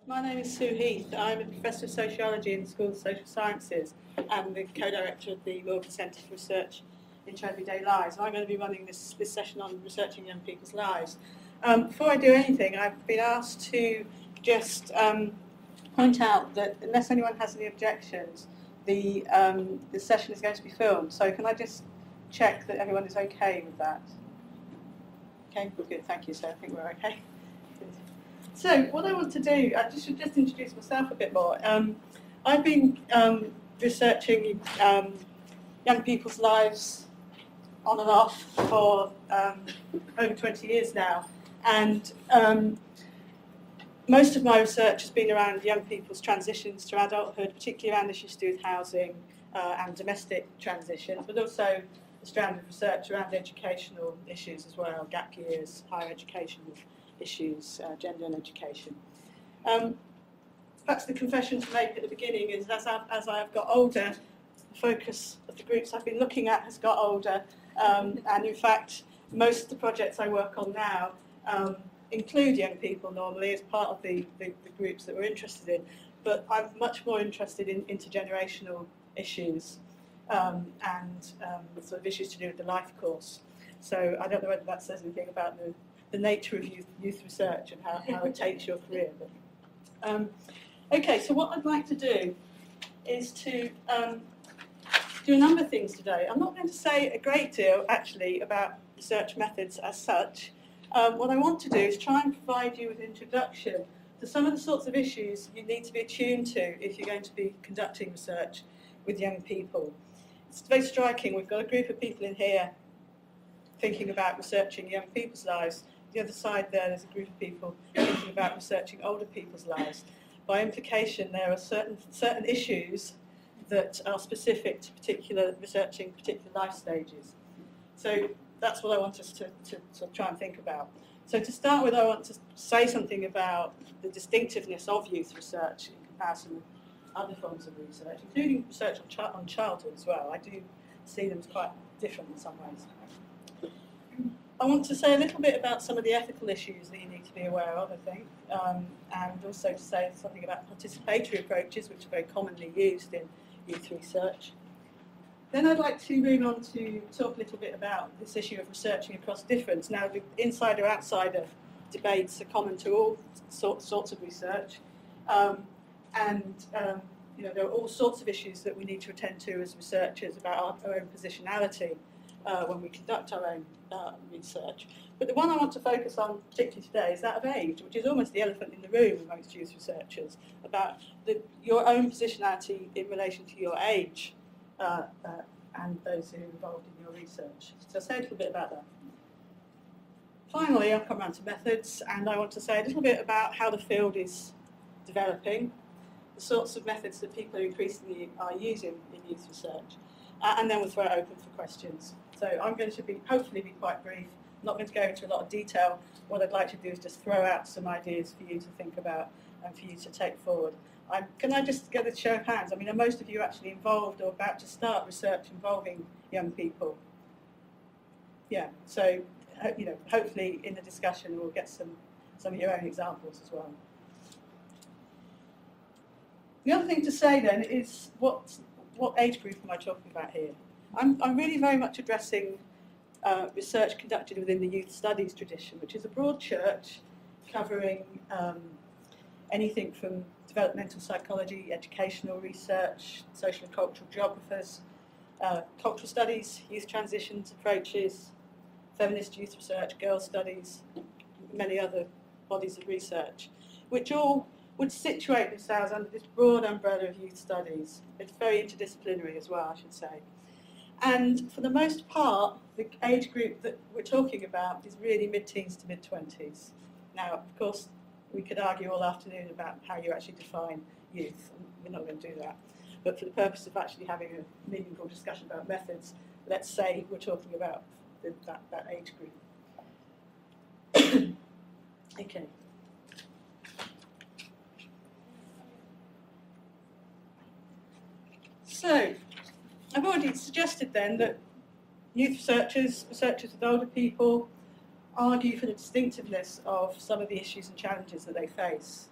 My name is Sue Heath. I'm a Professor of Sociology in the School of Social Sciences and the co-director of the Morgan Centre for Research into Everyday Lives. And I'm going to be running this session on researching young people's lives. Before I do anything, I've been asked to just point out that unless anyone has any objections, the session is going to be filmed. So can I just check that everyone is okay with that? Okay, good, thank you. So I think we're okay. So what I want to do, I should just introduce myself a bit more. I've been researching young people's lives on and off for over 20 years now, and most of my research has been around young people's transitions to adulthood, particularly around issues to do with housing and domestic transitions, but also a strand of research around educational issues as well, gap years, higher education issues, gender and education. Perhaps the confession to make at the beginning is as I've got older, the focus of the groups I've been looking at has got older, and in fact most of the projects I work on now include young people normally as part of the groups that we're interested in, but I'm much more interested in intergenerational issues and sort of issues to do with the life course. So I don't know whether that says anything about the nature of youth research and how it takes your career. But, okay, so what I'd like to do is to do a number of things today. I'm not going to say a great deal, actually, about research methods as such. What I want to do is try and provide you with an introduction to some of the sorts of issues you need to be attuned to if you're going to be conducting research with young people. It's very striking. We've got a group of people in here thinking about researching young people's lives. The other side there's a group of people thinking about researching older people's lives. By implication, there are certain issues that are specific to researching particular life stages. So that's what I want us to try and think about. So to start with, I want to say something about the distinctiveness of youth research in comparison with other forms of research, including research on childhood as well. I do see them as quite different in some ways. I want to say a little bit about some of the ethical issues that you need to be aware of, I think, and also to say something about participatory approaches, which are very commonly used in youth research. Then I'd like to move on to talk a little bit about this issue of researching across difference. Now, the insider-outsider debates are common to all sorts of research, you know, there are all sorts of issues that we need to attend to as researchers about our own positionality when we conduct our own research. But the one I want to focus on particularly today is that of age, which is almost the elephant in the room amongst youth researchers, about your own positionality in relation to your age and those who are involved in your research. So I'll say a little bit about that. Finally, I'll come around to methods, and I want to say a little bit about how the field is developing, the sorts of methods that people increasingly are using in youth research, and then we'll throw it open for questions. So I'm going to hopefully be quite brief. I'm not going to go into a lot of detail. What I'd like to do is just throw out some ideas for you to think about and for you to take forward. Can I just get a show of hands? I mean, are most of you actually involved or about to start research involving young people? Yeah, so you know, hopefully in the discussion we'll get some of your own examples as well. The other thing to say then is what age group am I talking about here? I'm really very much addressing research conducted within the youth studies tradition, which is a broad church covering anything from developmental psychology, educational research, social and cultural geographers, cultural studies, youth transitions approaches, feminist youth research, girls studies, many other bodies of research, which all would situate themselves under this broad umbrella of youth studies. It's very interdisciplinary as well, I should say. And for the most part, the age group that we're talking about is really mid-teens to mid-20s. Now, of course, we could argue all afternoon about how you actually define youth, and we're not going to do that. But for the purpose of actually having a meaningful discussion about methods, let's say we're talking about that age group. Okay. So, I've already suggested then that youth researchers with older people, argue for the distinctiveness of some of the issues and challenges that they face.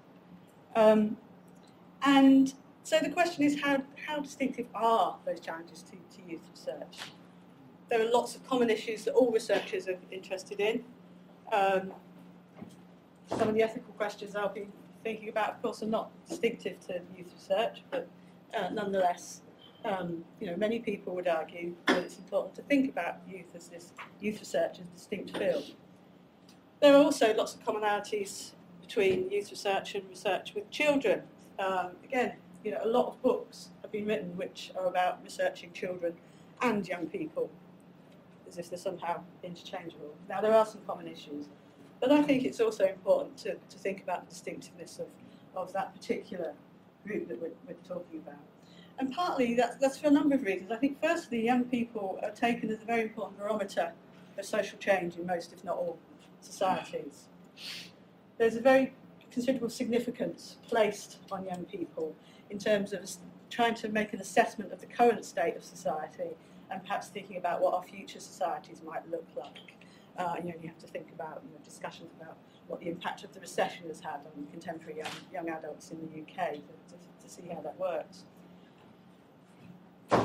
And so the question is, how distinctive are those challenges to youth research? There are lots of common issues that all researchers are interested in. Some of the ethical questions I'll be thinking about, of course, are not distinctive to youth research, but nonetheless, many people would argue that it's important to think about youth research as a distinct field. There are also lots of commonalities between youth research and research with children. Again, a lot of books have been written which are about researching children and young people, as if they're somehow interchangeable. Now, there are some common issues, but I think it's also important to think about the distinctiveness of that particular group that we're talking about. And partly that's for a number of reasons. I think firstly, young people are taken as a very important barometer of social change in most, if not all, societies. There's a very considerable significance placed on young people in terms of trying to make an assessment of the current state of society and perhaps thinking about what our future societies might look like. You have to think about discussions about what the impact of the recession has had on contemporary young adults in the UK to see how that works.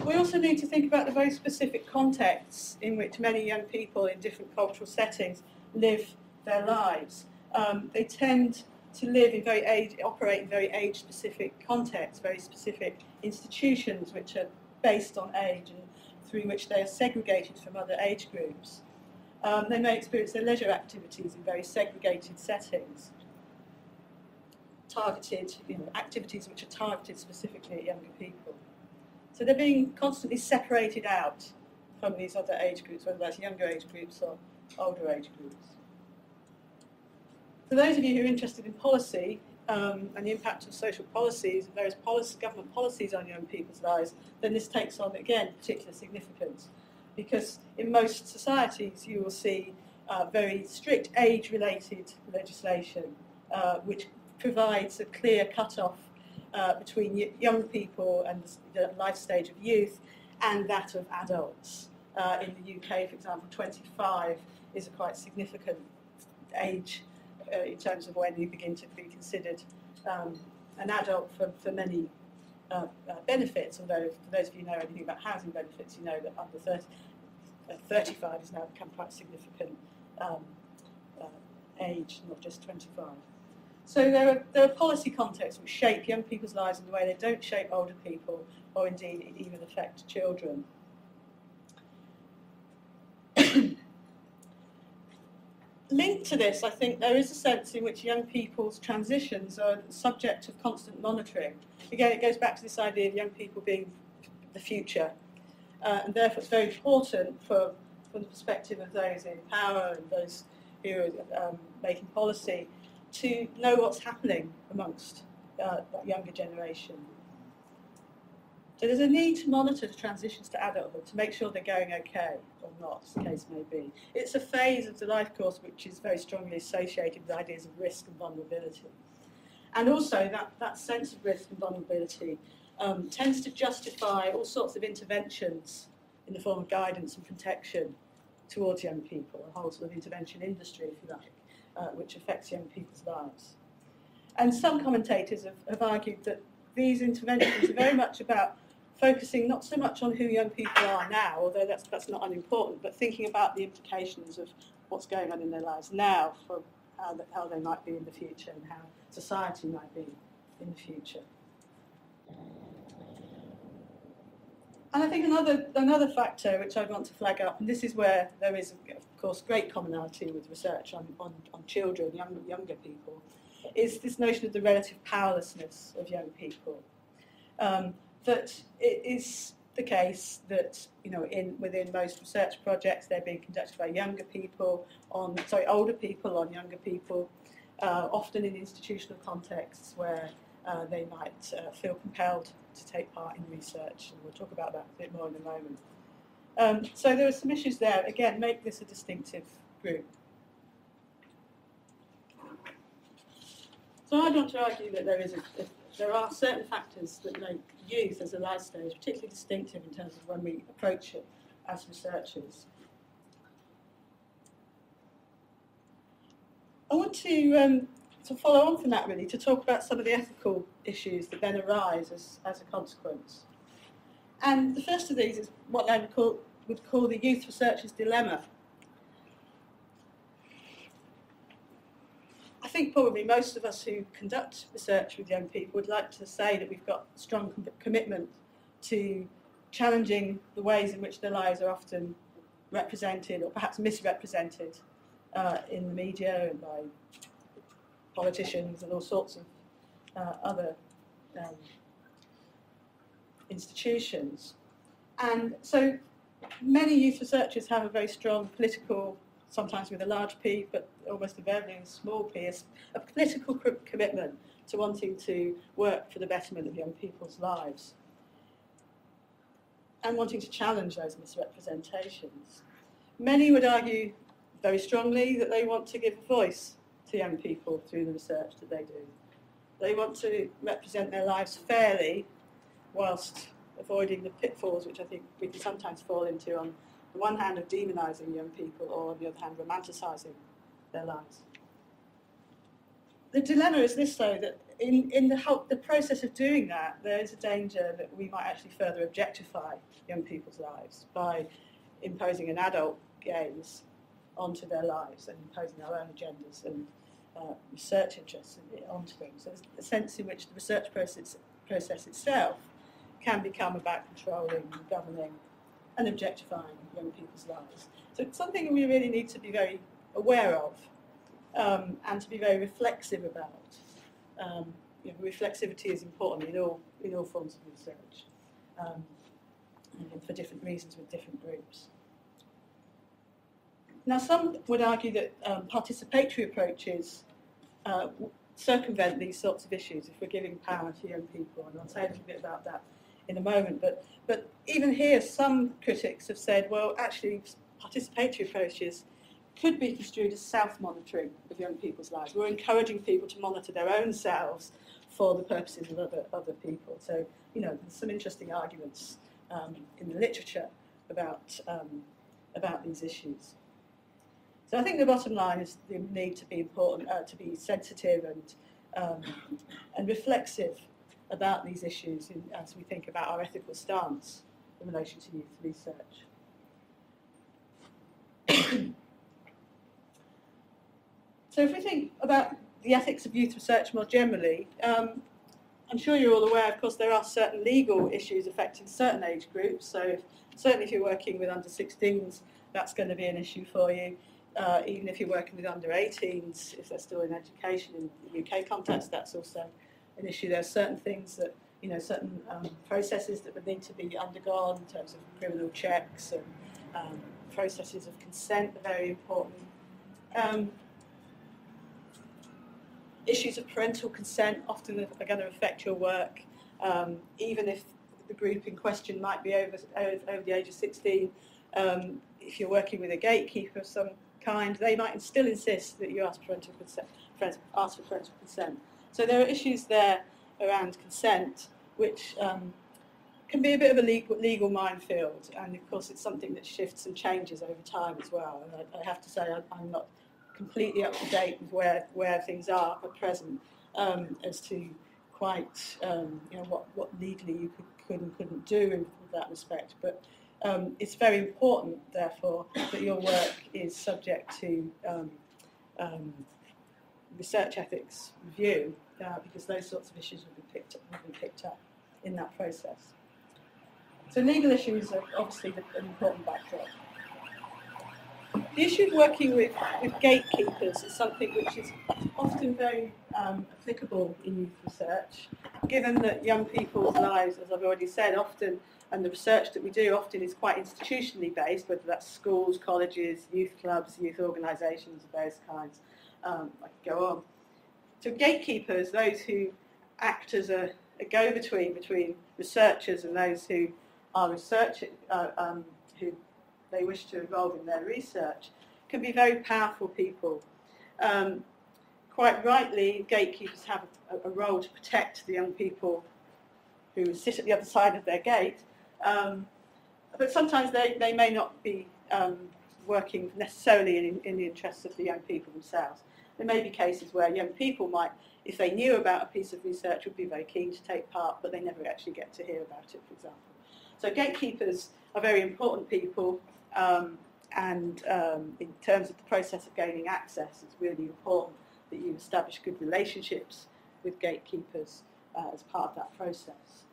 We also need to think about the very specific contexts in which many young people in different cultural settings live their lives. They tend to operate in very age-specific contexts, very specific institutions which are based on age and through which they are segregated from other age groups. They may experience their leisure activities in very segregated settings, targeted, activities which are targeted specifically at younger people. So they're being constantly separated out from these other age groups, whether that's younger age groups or older age groups. For those of you who are interested in policy and the impact of social policies and various government policies on young people's lives, then this takes on, again, particular significance. Because in most societies you will see very strict age-related legislation which provides a clear cut-off between young people and the life stage of youth and that of adults. In the UK, for example, 25 is a quite significant age in terms of when you begin to be considered an adult for many benefits, although for those of you who know anything about housing benefits, you know that under 35 has now become quite a significant age, not just 25. So there are policy contexts which shape young people's lives in a way they don't shape older people, or indeed even affect children. Linked to this, I think there is a sense in which young people's transitions are subject of constant monitoring. Again, it goes back to this idea of young people being the future. And therefore it's very important from the perspective of those in power and those who are making policy to know what's happening amongst that younger generation. So there's a need to monitor the transitions to adulthood to make sure they're going okay, or not, as the case may be. It's a phase of the life course which is very strongly associated with ideas of risk and vulnerability. And also that sense of risk and vulnerability tends to justify all sorts of interventions in the form of guidance and protection towards young people, a whole sort of intervention industry, if you like, which affects young people's lives. And some commentators have argued that these interventions are very much about focusing not so much on who young people are now, although that's not unimportant, but thinking about the implications of what's going on in their lives now for how they might be in the future and how society might be in the future. And I think another factor which I'd want to flag up, and this is where there is, of course, great commonality with research on children, younger people, is this notion of the relative powerlessness of young people. That it is the case that within most research projects they're being conducted by older people on younger people, often in institutional contexts where they might feel compelled to take part in research, and we'll talk about that a bit more in a moment. So there are some issues there. Again, make this a distinctive group. So I want to argue that there are certain factors that make youth as a life stage particularly distinctive in terms of when we approach it as researchers. I want to to follow on from that, really, to talk about some of the ethical issues that then arise as a consequence. And the first of these is what I would call the youth researcher's dilemma. I think probably most of us who conduct research with young people would like to say that we've got a strong commitment to challenging the ways in which their lives are often represented or perhaps misrepresented in the media and by politicians and all sorts of other institutions. And so many youth researchers have a very strong political, sometimes with a large P, but almost invariably a small p, a political commitment to wanting to work for the betterment of young people's lives and wanting to challenge those misrepresentations. Many would argue very strongly that they want to give a voice to young people through the research that they do. They want to represent their lives fairly whilst avoiding the pitfalls which I think we can sometimes fall into, on the one hand of demonising young people or on the other hand romanticising their lives. The dilemma is this, though, that in the process of doing that, there is a danger that we might actually further objectify young people's lives by imposing an adult gaze onto their lives and imposing our own agendas and research interests onto them. So there's a sense in which the research process itself can become about controlling, governing and objectifying young people's lives. So it's something we really need to be very aware of and to be very reflexive about. Reflexivity is important in all forms of research, and for different reasons with different groups. Now, some would argue that participatory approaches circumvent these sorts of issues if we're giving power to young people, and I'll say a little bit about that in a moment. But even here, some critics have said, well, actually, participatory approaches could be construed as self-monitoring of young people's lives. We're encouraging people to monitor their own selves for the purposes of other people. So, there's some interesting arguments in the literature about these issues. So I think the bottom line is the need to be important, to be sensitive and reflexive about these issues as we think about our ethical stance in relation to youth research. So if we think about the ethics of youth research more generally, I'm sure you're all aware, of course, there are certain legal issues affecting certain age groups. So certainly if you're working with under 16s, that's going to be an issue for you. Even if you're working with under 18s, if they're still in education in the UK context, that's also an issue. There are certain things that, certain processes that would need to be undergone in terms of criminal checks and processes of consent are very important. Issues of parental consent often are going to affect your work, even if the group in question might be over the age of 16. If you're working with a gatekeeper of some kind, they might still insist that you ask for parental consent. So there are issues there around consent, which can be a bit of a legal minefield, and of course it's something that shifts and changes over time as well. And I have to say I'm not completely up to date with where things are at present as to quite what legally you could and couldn't do in that respect. But it's very important, therefore, that your work is subject to research ethics review, because those sorts of issues will be picked up in that process. So legal issues are obviously an important backdrop. The issue of working with gatekeepers is something which is often very applicable in youth research, given that young people's lives, as I've already said, often, and the research that we do often is quite institutionally based, whether that's schools, colleges, youth clubs, youth organisations of various kinds. I could go on. So gatekeepers, those who act as a go-between between researchers and those who are researching, who they wish to involve in their research, can be very powerful people. Quite rightly, gatekeepers have a role to protect the young people who sit at the other side of their gate, but sometimes they may not be working necessarily in the interests of the young people themselves. There may be cases where young people might, if they knew about a piece of research, would be very keen to take part, but they never actually get to hear about it, for example. So gatekeepers are very important people, and in terms of the process of gaining access, it's really important that you establish good relationships with gatekeepers as part of that process.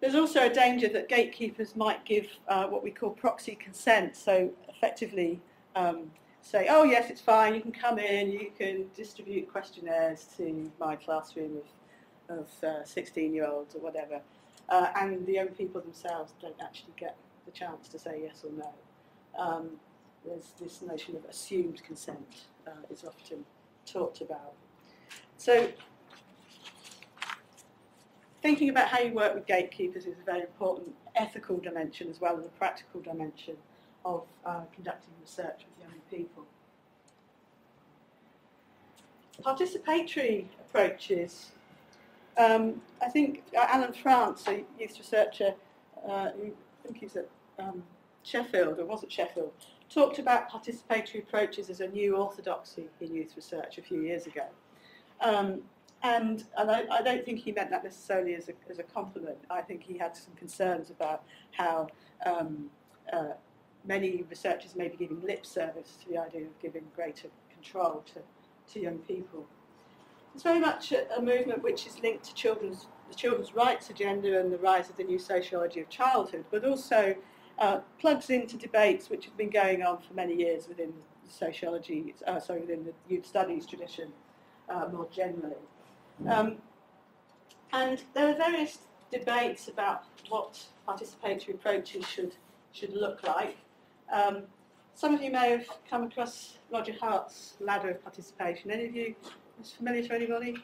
There's also a danger that gatekeepers might give what we call proxy consent, so effectively say, oh yes, it's fine, you can come in, you can distribute questionnaires to my classroom of 16-year-olds or whatever, and the young people themselves don't actually get the chance to say yes or no. There's this notion of assumed consent is often talked about. So thinking about how you work with gatekeepers is a very important ethical dimension as well as a practical dimension of conducting research with young people. Participatory approaches. I think Alan France, a youth researcher, I think he's at Sheffield, or was at Sheffield, talked about participatory approaches as a new orthodoxy in youth research a few years ago. And I don't think he meant that necessarily as a compliment. I think he had some concerns about how many researchers may be giving lip service to the idea of giving greater control to young people. It's very much a movement which is linked to the children's rights agenda and the rise of the new sociology of childhood, but also plugs into debates which have been going on for many years within the sociology, within the youth studies tradition more generally. And there are various debates about what participatory approaches should look like. Some of you may have come across Roger Hart's ladder of participation. Any of you is familiar to anybody?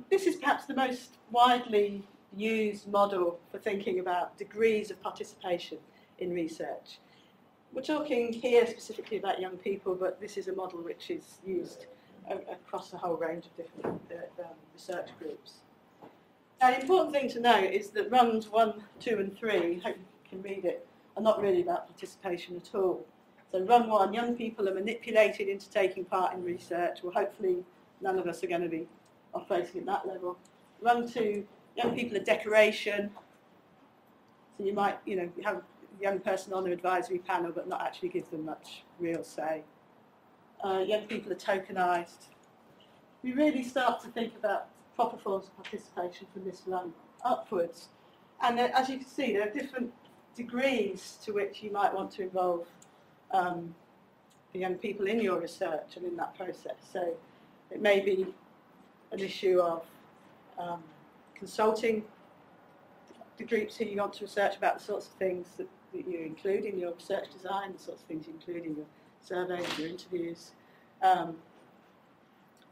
This is perhaps the most widely used model for thinking about degrees of participation in research. We're talking here specifically about young people, but this is a model which is used across a whole range of different research groups. Now, the important thing to note is that rungs 1, 2 and 3, I hope you can read it, are not really about participation at all. So rung 1, young people are manipulated into taking part in research. Well, hopefully none of us are going to be operating at that level. Rung 2, young people are decoration. So you might, have a young person on an advisory panel but not actually give them much real say. Young people are tokenised. We really start to think about proper forms of participation from this rung upwards. And as you can see, there are different degrees to which you might want to involve the young people in your research and in that process. So it may be an issue of consulting the groups who you want to research about the sorts of things that you include in your research design, the sorts of things you include in your surveys, your interviews,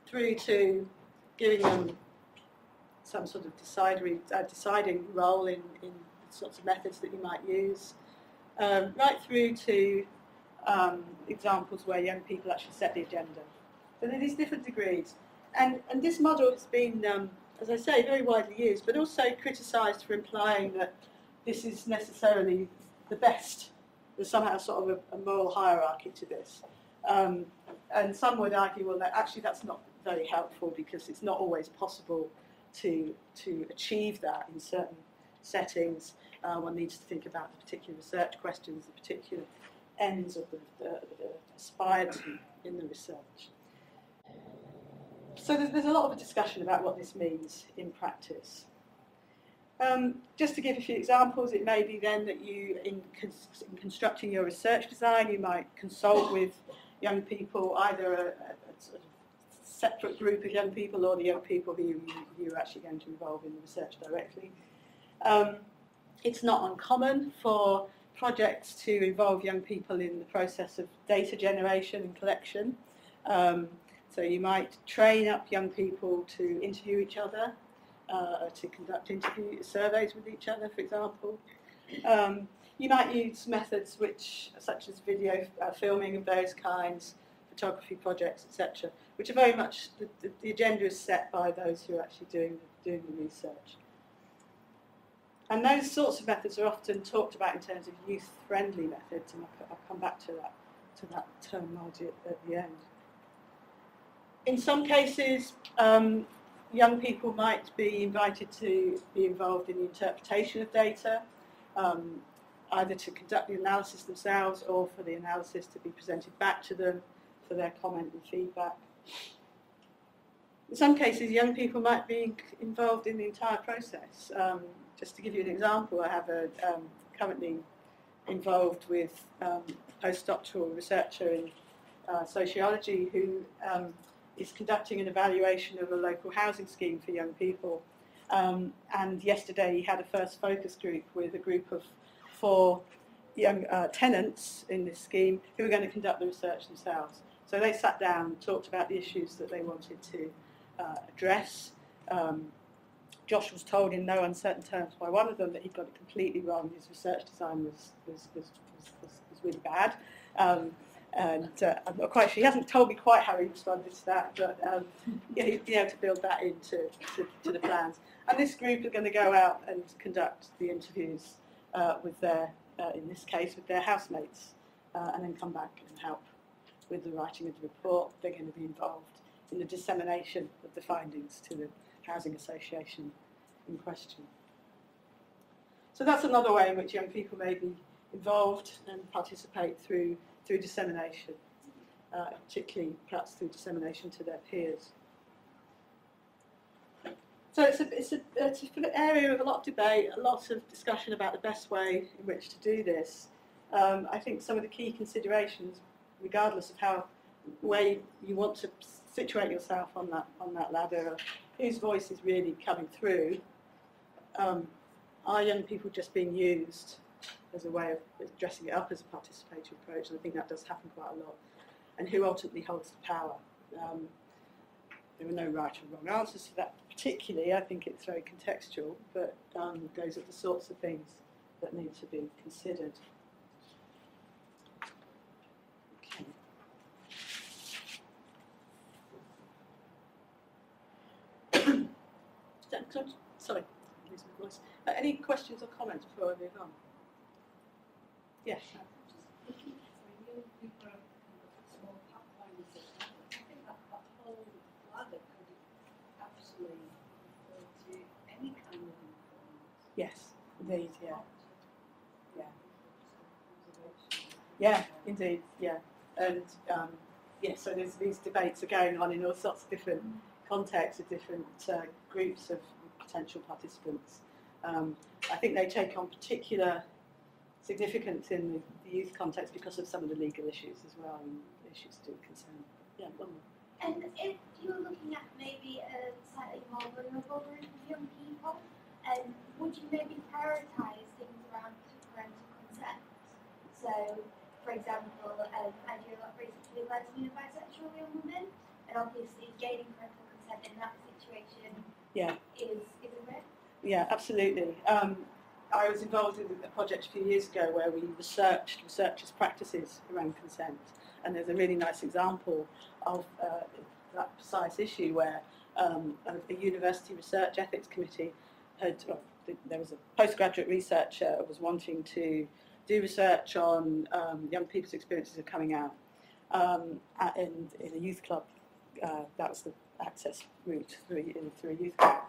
through to giving them some sort of deciding role in the sorts of methods that you might use, right through to examples where young people actually set the agenda. So there are these different degrees. And this model has been, as I say, very widely used, but also criticised for implying that this is necessarily the best. There's somehow sort of a moral hierarchy to this. And some would argue, well, actually that's not very helpful because it's not always possible to achieve that in certain settings. One needs to think about the particular research questions, the particular ends of the aspired to in the research. So there's a lot of a discussion about what this means in practice. Just to give a few examples, it may be then that you, in constructing your research design, you might consult with young people, either a sort of separate group of young people or the young people who you're actually going to involve in the research directly. It's not uncommon for projects to involve young people in the process of data generation and collection. So you might train up young people to interview each other, to conduct interview surveys with each other, for example. You might use methods such as video filming of various kinds, photography projects, etc., which are very much, the agenda is set by those who are actually doing the research. And those sorts of methods are often talked about in terms of youth-friendly methods, and I'll come back to that terminology at the end. In some cases, young people might be invited to be involved in the interpretation of data, either to conduct the analysis themselves or for the analysis to be presented back to them for their comment and feedback. In some cases, young people might be involved in the entire process. Just to give you an example, I have a currently involved with a postdoctoral researcher in sociology who is conducting an evaluation of a local housing scheme for young people. And yesterday he had a first focus group with a group of 4 young tenants in this scheme who were going to conduct the research themselves. So they sat down and talked about the issues that they wanted to address. Josh was told in no uncertain terms by one of them that he got it completely wrong. His research design was really bad. And I'm not quite sure, he hasn't told me quite how he responded to that, but yeah, he's been able to build that into the plans. And this group are going to go out and conduct the interviews with their, in this case, with their housemates, and then come back and help with the writing of the report. They're going to be involved in the dissemination of the findings to the housing association in question. So that's another way in which young people may be involved and participate through dissemination, particularly perhaps through dissemination to their peers. So it's an area of a lot of debate, a lot of discussion about the best way in which to do this. I think some of the key considerations, regardless of where you want to situate yourself on that ladder, whose voice is really coming through. Are young people just being used as a way of dressing it up as a participatory approach? And I think that does happen quite a lot. And who ultimately holds the power? There are no right or wrong answers to that particularly. I think it's very contextual, but those are the sorts of things that need to be considered. Okay. Sorry, I lose my voice. Any questions or comments before I move on? Yes. Yes, indeed, yeah. Yeah. Yeah, indeed, yeah. And yeah, so these debates are going on in all sorts of different contexts of different groups of potential participants. I think they take on particular significance in the youth context because of some of the legal issues as well, and issues to do with consent. Yeah, one more. And if you're looking at maybe a slightly more vulnerable group of young people, would you maybe prioritise things around parental consent? So, for example, I do a lot of research with lesbian and bisexual young women, and obviously gaining parental consent in that situation is a risk. Yeah, absolutely. I was involved in a project a few years ago where we researched researchers' practices around consent, and there's a really nice example of that precise issue where a university research ethics committee there was a postgraduate researcher who was wanting to do research on young people's experiences of coming out in a youth club. That was the access route through a youth club.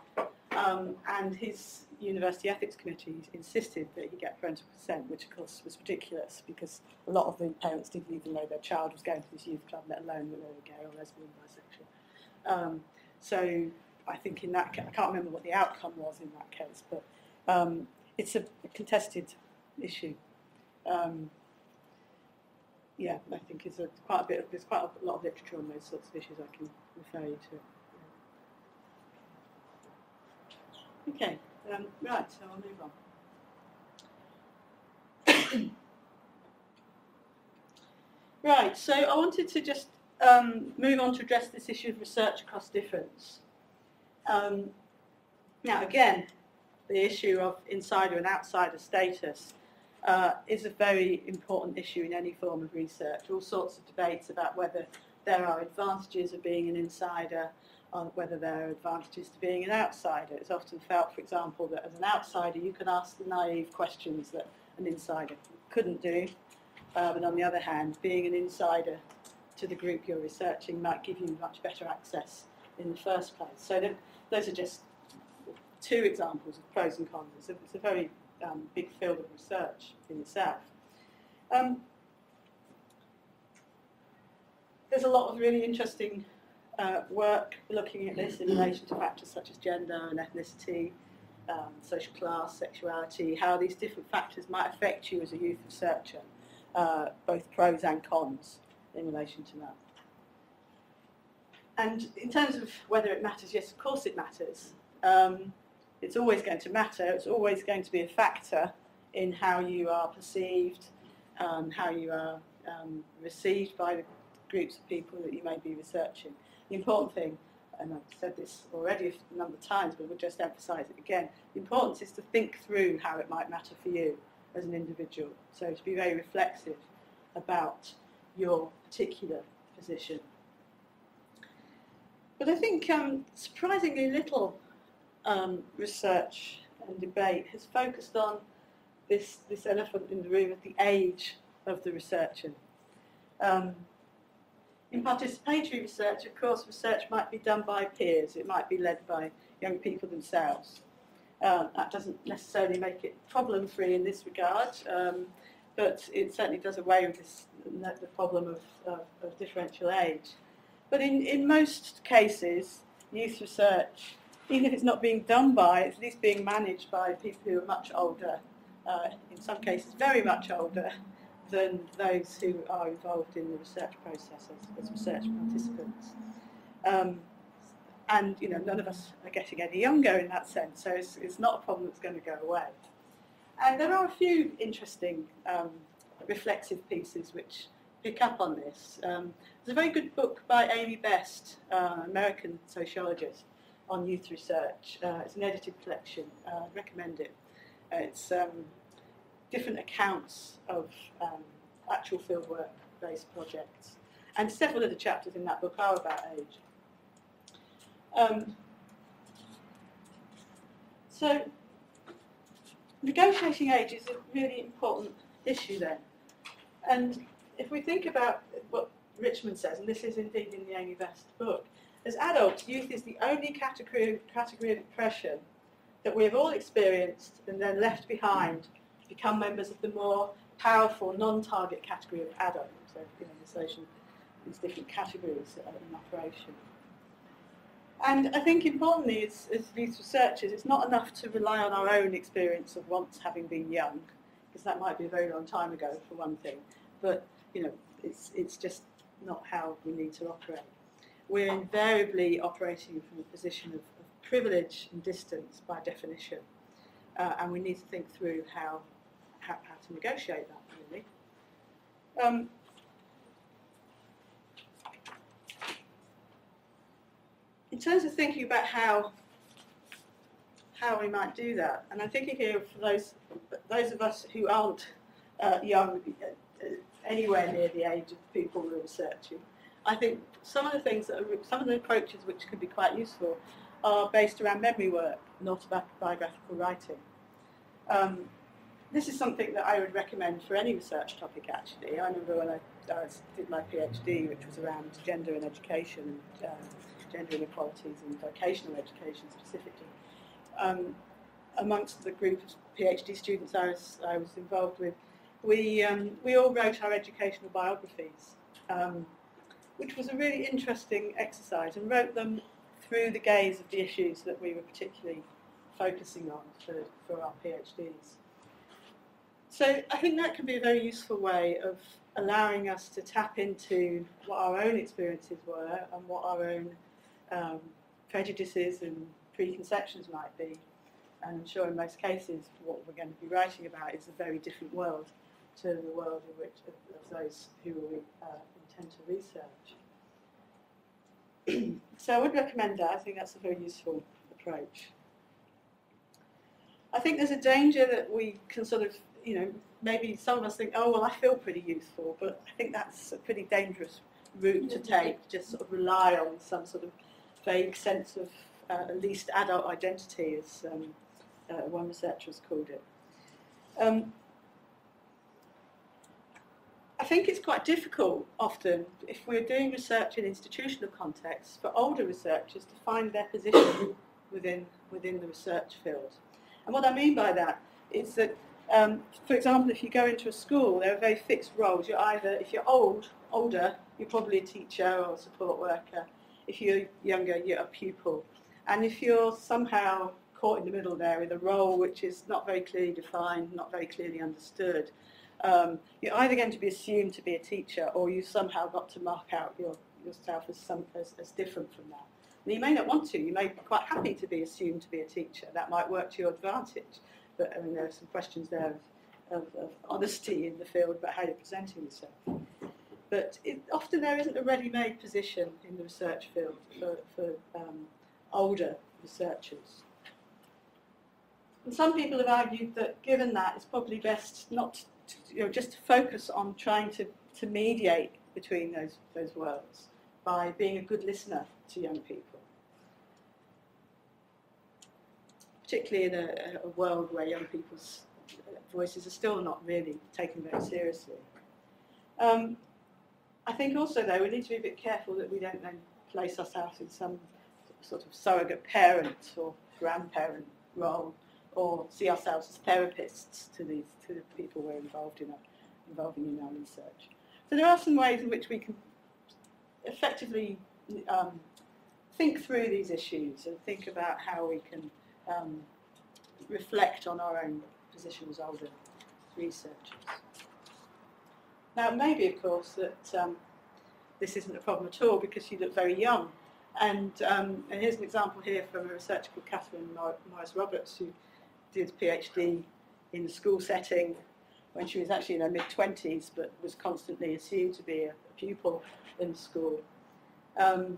And his university ethics committee insisted that he get parental consent, which of course was ridiculous because a lot of the parents didn't even know their child was going to this youth club, let alone that they were gay or lesbian or bisexual. So I think in that case, I can't remember what the outcome was in that case, but it's a contested issue. Yeah, I think there's quite a lot of literature on those sorts of issues I can refer you to. Okay, right, so I'll move on. Right, so I wanted to just move on to address this issue of research across difference. Now again, the issue of insider and outsider status is a very important issue in any form of research. All sorts of debates about whether there are advantages of being an insider, or whether there are advantages to being an outsider. It's often felt, for example, that as an outsider you can ask the naive questions that an insider couldn't do. But on the other hand, being an insider to the group you're researching might give you much better access in the first place. So those are just two examples of pros and cons. It's a very big field of research in itself. There's a lot of really interesting work looking at this in relation to factors such as gender and ethnicity, social class, sexuality, how these different factors might affect you as a youth researcher, both pros and cons in relation to that. And in terms of whether it matters, yes, of course it matters. It's always going to matter. It's always going to be a factor in how you are perceived, how you are received by the groups of people that you may be researching. The important thing, and I've said this already a number of times, but we'll just emphasise it again, the importance is to think through how it might matter for you as an individual. So to be very reflexive about your particular position. But I think surprisingly little research and debate has focused on this elephant in the room of the age of the researcher. In participatory research, of course, research might be done by peers. It might be led by young people themselves. That doesn't necessarily make it problem-free in this regard, but it certainly does away with the problem of differential age. But in most cases, youth research, even if it's not being done by, it's at least being managed by people who are much older, in some cases very much older, than those who are involved in the research process as research participants. And none of us are getting any younger in that sense, so it's not a problem that's going to go away. And there are a few interesting reflexive pieces which pick up on this. There's a very good book by Amy Best, American sociologist, on youth research. It's an edited collection. I recommend it. It's different accounts of actual fieldwork-based projects. And several of the chapters in that book are about age. So negotiating age is a really important issue then. And if we think about what Richmond says, and this is indeed in the Amy Best book, as adults, youth is the only category of oppression that we have all experienced and then left behind to become members of the more powerful non-target category of adult. So, these different categories that are in operation. And I think importantly, as youth researchers, it's not enough to rely on our own experience of once having been young, because that might be a very long time ago for one thing, but it's just not how we need to operate. We're invariably operating from a position of privilege and distance by definition, and we need to think through how to negotiate that, really. In terms of thinking about how we might do that, and I'm thinking here for those of us who aren't young, anywhere near the age of people we're researching, I think some of the approaches which could be quite useful are based around memory work and autobiographical writing. This is something that I would recommend for any research topic, actually. I remember when I did my PhD, which was around gender and education, gender inequalities and vocational education specifically. Amongst the group of PhD students I was involved with, we all wrote our educational biographies, which was a really interesting exercise, and wrote them through the gaze of the issues that we were particularly focusing on for our PhDs. So I think that can be a very useful way of allowing us to tap into what our own experiences were and what our own prejudices and preconceptions might be. And I'm sure in most cases what we're going to be writing about is a very different world to the world of those who we intend to research. So I would recommend that. I think that's a very useful approach. I think there's a danger that we can sort of, maybe some of us think, oh, well, I feel pretty youthful, but I think that's a pretty dangerous route to take, just sort of rely on some sort of vague sense of at least adult identity, as one researcher has called it. I think it's quite difficult often, if we're doing research in institutional contexts, for older researchers to find their position within the research field. And what I mean by that is that, for example, if you go into a school, there are very fixed roles. You're either, if you're older, you're probably a teacher or a support worker. If you're younger, you're a pupil. And if you're somehow caught in the middle there with a role which is not very clearly defined, not very clearly understood, you're either going to be assumed to be a teacher, or you've somehow got to mark out yourself as different from that. And you may not want to. You may be quite happy to be assumed to be a teacher. That might work to your advantage. But I mean, there are some questions there of honesty in the field about how you're presenting yourself. But often there isn't a ready-made position in the research field for older researchers. And some people have argued that, given that, it's probably best not to, just to focus on trying to mediate between those worlds by being a good listener to young people, particularly in a world where young people's voices are still not really taken very seriously. I think also, though, we need to be a bit careful that we don't then place ourselves in some sort of surrogate parent or grandparent role, or see ourselves as therapists to the people we're involving in our research. So there are some ways in which we can effectively think through these issues and think about how we can reflect on our own position as older researchers. Now, it may be, of course, that this isn't a problem at all because you look very young. And here's an example here from a researcher called Catherine Morris-Roberts, who did a PhD in the school setting when she was actually in her mid-20s, but was constantly assumed to be a pupil in school. And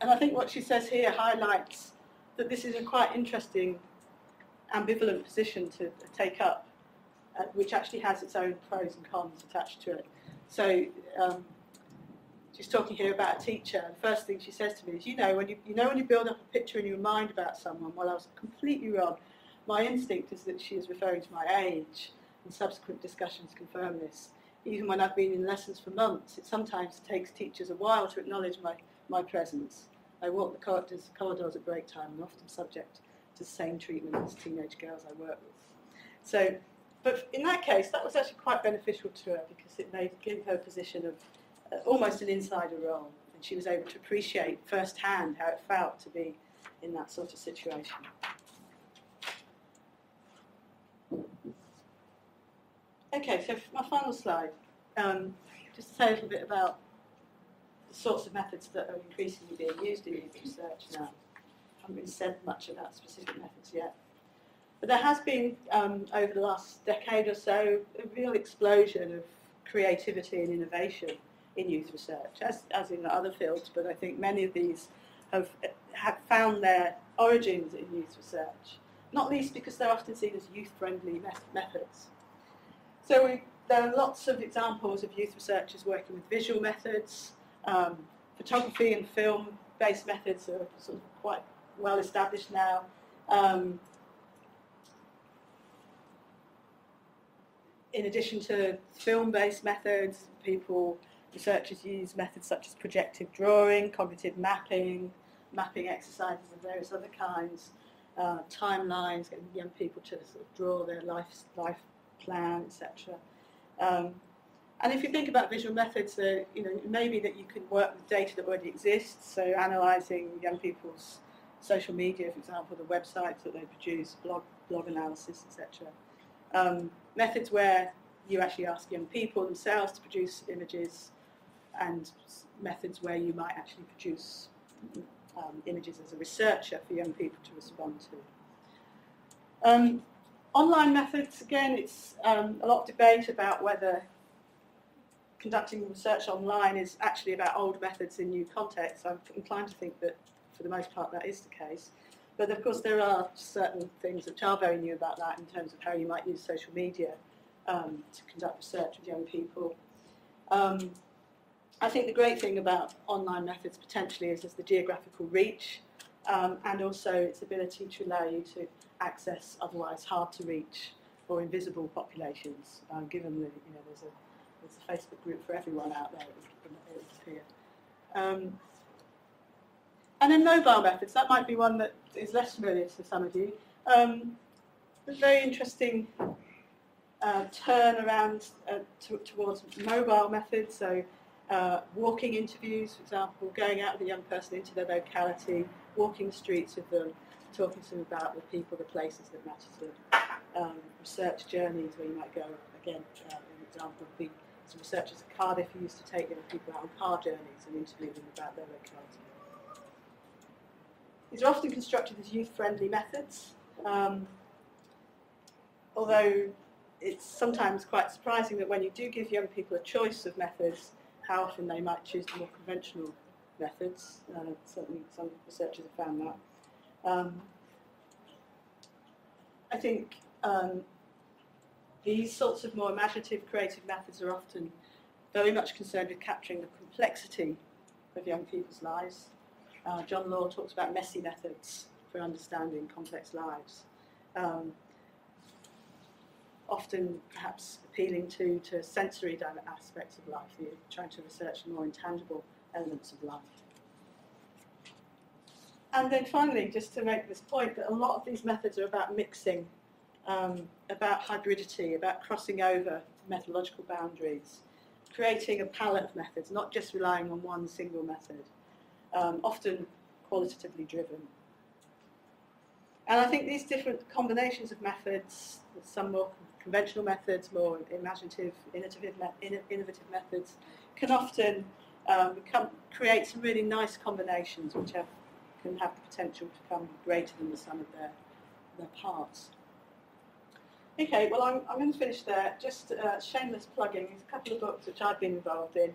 I think what she says here highlights that this is a quite interesting, ambivalent position to take up, which actually has its own pros and cons attached to it. So she's talking here about a teacher, and the first thing she says to me is, when you build up a picture in your mind about someone, well, I was completely wrong. My instinct is that she is referring to my age, and subsequent discussions confirm this. Even when I've been in lessons for months, it sometimes takes teachers a while to acknowledge my presence. I walk the corridors at break time and often subject to the same treatment as teenage girls I work with. So, but in that case, that was actually quite beneficial to her because it gave her a position of almost an insider role, and she was able to appreciate firsthand how it felt to be in that sort of situation. Okay, so my final slide, just to say a little bit about the sorts of methods that are increasingly being used in youth research now. I haven't really said much about specific methods yet. But there has been, over the last decade or so, a real explosion of creativity and innovation in youth research, as in other fields, but I think many of these have found their origins in youth research, not least because they're often seen as youth-friendly methods. So there are lots of examples of youth researchers working with visual methods. Photography and film-based methods are sort of quite well established now. In addition to film-based methods, researchers use methods such as projective drawing, cognitive mapping exercises of various other kinds, timelines, getting young people to sort of draw their life plan, etc. And if you think about visual methods, maybe that you can work with data that already exists, so analysing young people's social media, for example, the websites that they produce, blog analysis, etc. Methods where you actually ask young people themselves to produce images, and methods where you might actually produce images as a researcher for young people to respond to. Online methods, again, it's a lot of debate about whether conducting research online is actually about old methods in new contexts. I'm inclined to think that, for the most part, that is the case. But of course, there are certain things which are very new about that in terms of how you might use social media to conduct research with young people. I think the great thing about online methods potentially is the geographical reach, and also its ability to allow you to access otherwise hard to reach or invisible populations, given that there's there's a Facebook group for everyone out there, it would appear. And then mobile methods, that might be one that is less familiar to some of you. A very interesting turn around towards mobile methods, so walking interviews, for example, going out with a young person into their locality, walking the streets with them, talking to them about the people, the places that matter to them. Research journeys where you might go, again, an example would be some researchers at Cardiff who used to take young people out on car journeys and interview them about their locality. These are often constructed as youth-friendly methods, although it's sometimes quite surprising that when you do give young people a choice of methods, how often they might choose the more conventional methods. Certainly some researchers have found that. I think these sorts of more imaginative, creative methods are often very much concerned with capturing the complexity of young people's lives. John Law talks about messy methods for understanding complex lives. Often perhaps appealing to sensory aspects of life, you're trying to research the more intangible elements of life. And then finally, just to make this point, that a lot of these methods are about mixing, about hybridity, about crossing over methodological boundaries, creating a palette of methods, not just relying on one single method, often qualitatively driven. And I think these different combinations of methods, some more conventional methods, more imaginative, innovative methods, can often create some really nice combinations which can have the potential to become greater than the sum of their parts. Okay, well I'm going to finish there. Just shameless plugging. There's a couple of books which I've been involved in,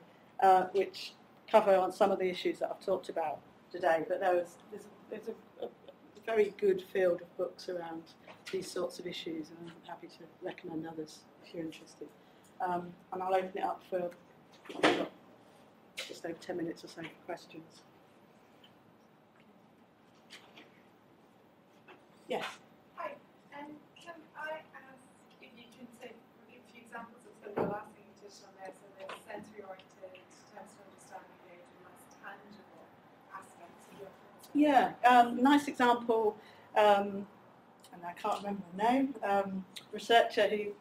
which cover on some of the issues that I've talked about today. But there's a very good field of books around these sorts of issues, and I'm happy to recommend others if you're interested. And I'll open it up for just over 10 minutes or so for questions. Yes? Hi, can I ask if you can give a few examples of some of the last thing you touched on there, so the sensory-oriented attempts to understand engage with less tangible aspects of your concept? Yeah, nice example, and I can't remember her name, researcher who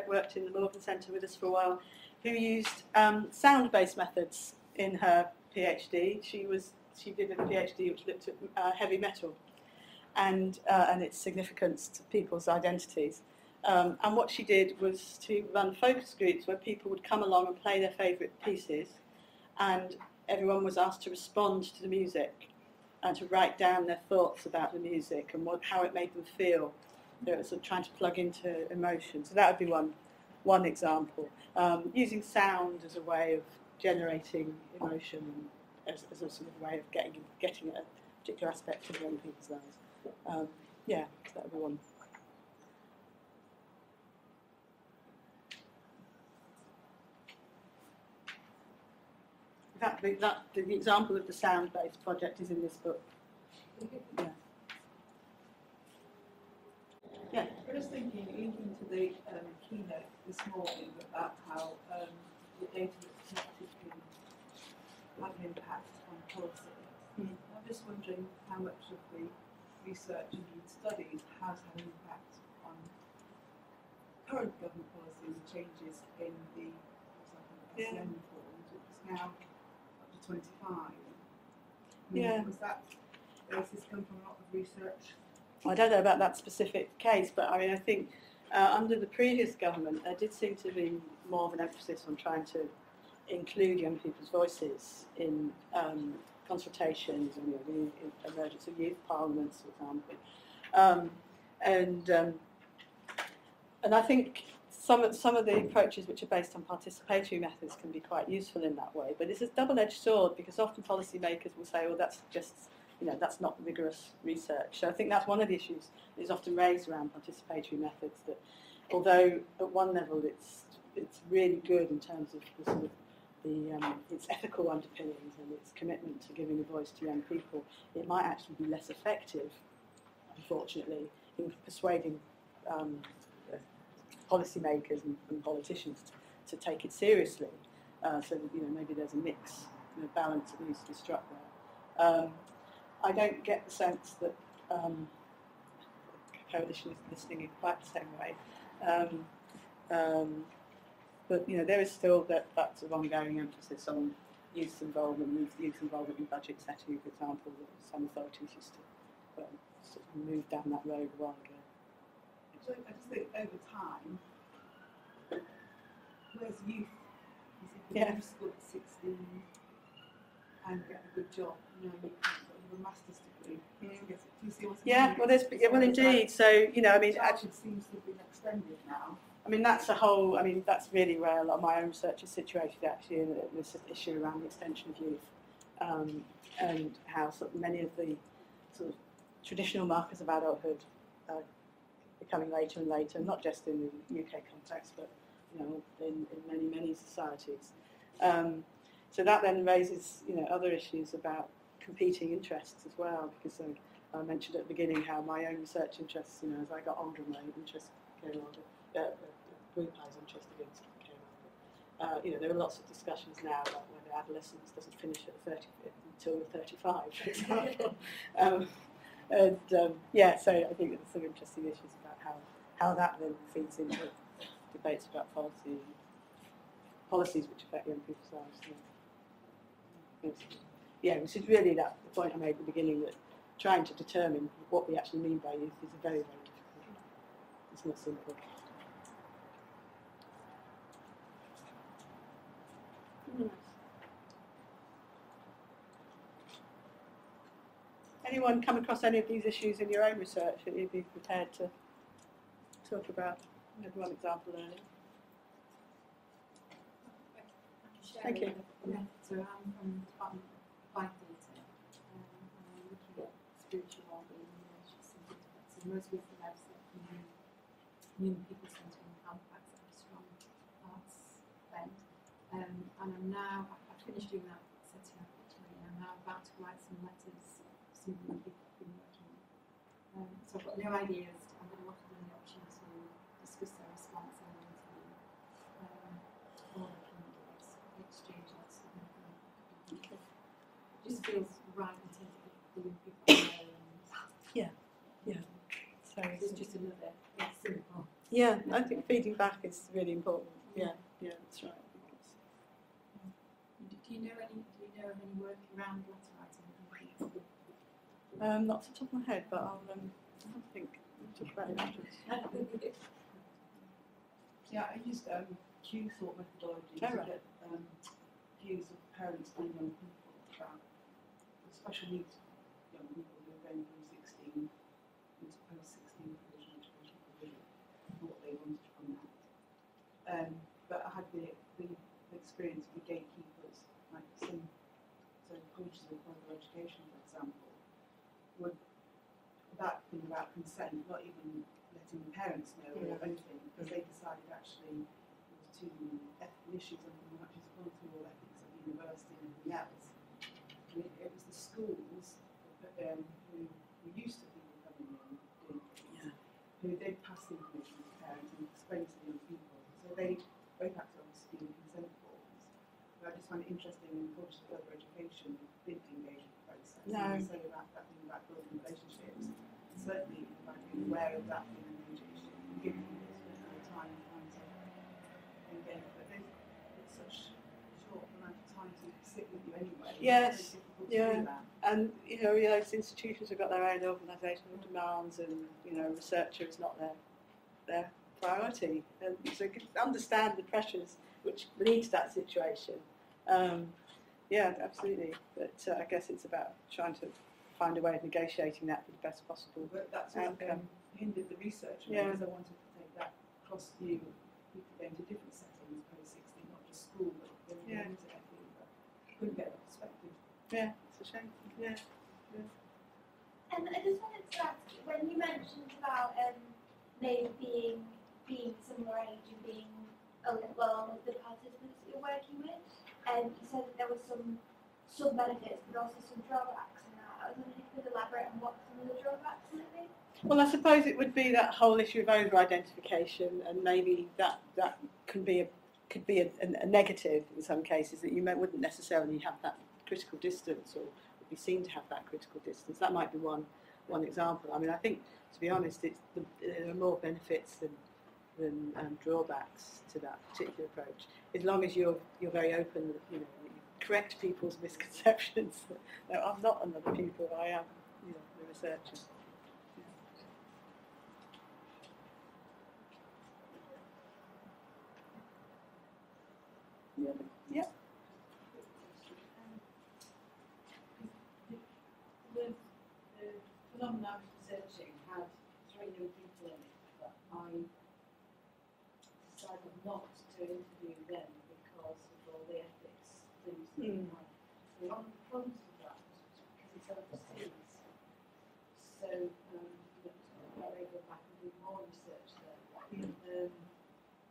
worked in the Morgan Centre with us for a while, who used sound-based methods in her PhD. She did a PhD which looked at heavy metal and its significance to people's identities. And what she did was to run focus groups where people would come along and play their favourite pieces, and everyone was asked to respond to the music and to write down their thoughts about the music and how it made them feel. They were sort of trying to plug into emotion. So that would be one example. Using sound as a way of generating emotion, as a sort of way of getting at a particular aspect of young people's lives. Yeah, that would be one. The example of the sound-based project is in this book. Yeah. Yeah. I was thinking, linking to the keynote this morning about how the data that's collected can have an impact on policy. I'm just wondering how much of the research and studies has had an impact on current government policies and changes in the, for example, SEN reforms, which is now up to 25. Yeah. Was that basis come from a lot of research? I don't know about that specific case, but I mean, I think under the previous government, there did seem to be more of an emphasis on trying to include young people's voices in consultations and the emergence of youth parliaments, for example. And I think some of the approaches which are based on participatory methods can be quite useful in that way. But it's a double-edged sword, because often policymakers will say, well, that's just, that's not rigorous research. So I think that's one of the issues that is often raised around participatory methods, that although at one level it's really good in terms of the sort of its ethical underpinnings and its commitment to giving a voice to young people, it might actually be less effective, unfortunately, in persuading policymakers and politicians to take it seriously. So that, maybe there's a mix, balance that needs to be struck there. I don't get the sense that the coalition is listening in quite the same way. But there is still that sort of ongoing emphasis on youth involvement in budget setting, for example, that some authorities used to sort of move down that road a while ago. So I just think over time, whereas youth, if you finish school at 16 and get a good job, you can have a master's degree. Do you see what I mean? Well, indeed. So actually seems to have been extended now. That's really where a lot of my own research is situated, actually, in this issue around the extension of youth, and how sort of many of the sort of traditional markers of adulthood are becoming later and later, not just in the UK context, but in many societies. So that then raises other issues about competing interests as well, because I mentioned at the beginning how my own research interests, as I got older, my interest came older. The group I was interested in came older. There are lots of discussions now about whether adolescence doesn't finish at until 35, for example. So I think there's some interesting issues about how that then feeds into debates about policies which affect young people's lives. Which is really the point I made at the beginning, that trying to determine what we actually mean by youth is very, very difficult. It's not simple. Anyone come across any of these issues in your own research that you'd be prepared to talk about? I had one example earlier. Thank you. So I'm from the Department of Life Data, and I'm looking at spiritual well-being in relationships and difference. And most recently I've said young people centre in Halifax have a strong arts bent. And I finished doing that, setting up actually, and I'm now about to write some letters, some young people have been working on. So I've got no ideas. I'm going to look at the option to discuss their response and interview all the candidates, exchange lots of information. It just feels right in terms of the young people there. So it's just another simple. Yeah, I think feeding back is really important. Yeah, that's right. Do you know of any work around letter writing? Not off the top of my head, but I'll think. Talk about it afterwards. Yeah, I used Q thought methodology to get views of parents and young people about the special needs young people who are going from 16 into post-16 provision education provision, and what they wanted from that. But I had the experience of the gatekeepers, like some colleges of further education, for example, would, without thinking about consent, not even letting the parents know or anything, because they decided actually there was too many ethical issues and much as gone through all ethics at university and everything else. And it was the schools who used to people coming in doing things, who then passed the information to the parents and explained to the young people. So they both had to obviously do consent forms. But I just find it interesting in colleges of further education didn't engage in the process. No. And say about that thing about building relationships. Certainly, about being aware of that being an issue, and giving people the time to engage. But it's such a short amount of time to sit with you anyway. Yes, it's very difficult to do that. And those institutions have got their own organisational demands, and researcher is not their priority. And so you can understand the pressures which lead to that situation. Absolutely. But I guess it's about trying to find a way of negotiating that for the best possible But that's what hindered the research, because I wanted to take that cross view of people going to different settings post-16, not just school, but going into everything, but couldn't get that perspective. Yeah, it's a shame. Yeah. And I just wanted to ask, when you mentioned about maybe being similar age and being well with the participants that you're working with, you said that there were some benefits but also some drawbacks in that. I was wondering if you could elaborate on what some of the drawbacks might be. Well, I suppose it would be that whole issue of over-identification, and maybe that can be could be a negative in some cases, that you wouldn't necessarily have that critical distance or would be seen to have that critical distance. That might be one example. I mean, I think, to be honest, there are more benefits than drawbacks to that particular approach. As long as you're very open, you correct people's misconceptions. No, I'm not another pupil. I am, the researcher. Yeah. The phenomenon researching had 3 young people in it, but I decided not to interview them because of all the ethics things that we have. So one of the problems with that was because it's overseas. So I may go back and do more research there.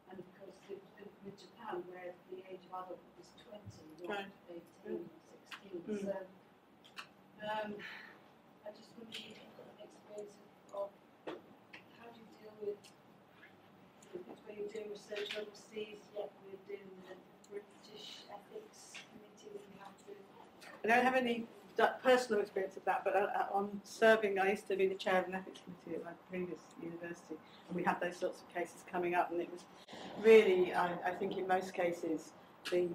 And of course, with Japan, where the age of adult is 20, not 18 or 16. So I just want to get an experience of how do you deal with when you're doing research overseas, yet we're doing the British ethics committee that we have to. I don't have any personal experience of that, but on serving, I used to be the chair of an ethics committee at my previous university, and we had those sorts of cases coming up, and it was really, I think in most cases, the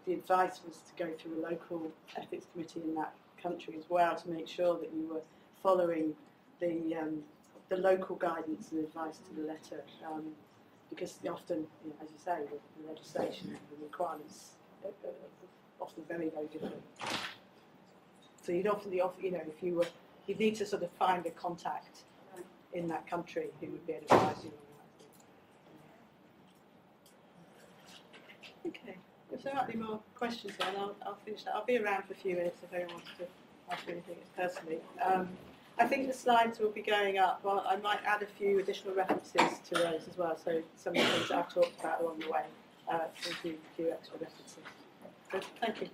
advice was to go through a local ethics committee in that country as well to make sure that you were following the local guidance and advice to the letter, because often, as you say, the legislation and the requirements are often very, very different. So you'd you'd need to sort of find a contact in that country who would be able to advise you on that. Okay, if there might be more questions then, I'll finish that. I'll be around for a few minutes if anyone wants to ask me anything personally. I think the slides will be going up. Well, I might add a few additional references to those as well, so some of the things that I've talked about along the way, a few extra references. Good, thank you.